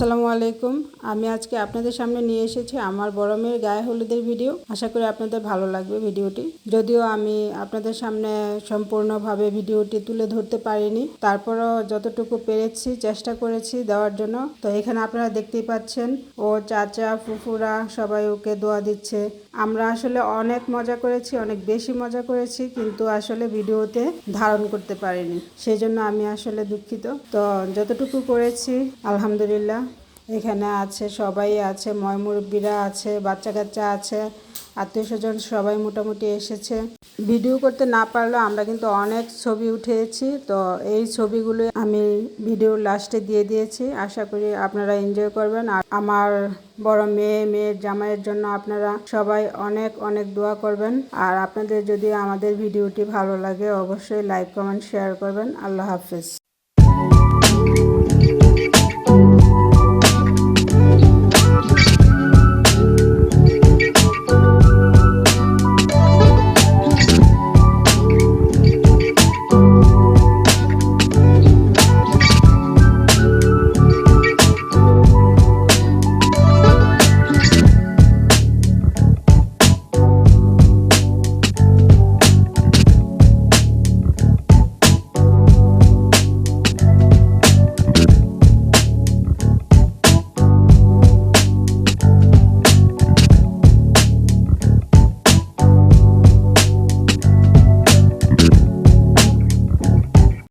আসসালামু আলাইকুম। আমি আজকে আপনাদের সামনে নিয়ে এসেছি আমার বড় মেয়ের গায়ে হলুদের ভিডিও। আশা করি আপনাদের ভালো লাগবে ভিডিওটি। যদিও আমি আপনাদের সামনে সম্পূর্ণভাবে ভিডিওটি তুলে ধরতে পারিনি, তারপরও যতটুকু পেরেছি চেষ্টা করেছি দেওয়ার জন্য। তো এখানে আপনারা দেখতেই পাচ্ছেন ও চাচা ফুফুরা সবাই ওকে দোয়া দিচ্ছে। আমরা আসলে অনেক মজা করেছি, অনেক বেশি মজা করেছি, কিন্তু আসলে ভিডিওতে ধারণ করতে পারিনি, সেই জন্য আমি আসলে দুঃখিত। তো যতটুকু করেছি আলহামদুলিল্লাহ। এখানে আছে সবাই আছে, ময়মুরব্বীরা আছে, বাচ্চা কাচ্চা আছে, আত্মীয় স্বজন সবাই মোটামুটি এসেছে। ভিডিও করতে না পারলেও আমরা কিন্তু অনেক ছবি উঠিয়েছি। তো এই ছবিগুলো আমি ভিডিওর লাস্টে দিয়ে দিয়েছি। আশা করি আপনারা এনজয় করবেন। আর আমার বড় মেয়ের জামাইয়ের জন্য আপনারা সবাই অনেক অনেক দোয়া করবেন। আর আপনাদের যদি আমাদের ভিডিওটি ভালো লাগে অবশ্যই লাইক কমেন্ট শেয়ার করবেন। আল্লাহ হাফেজ।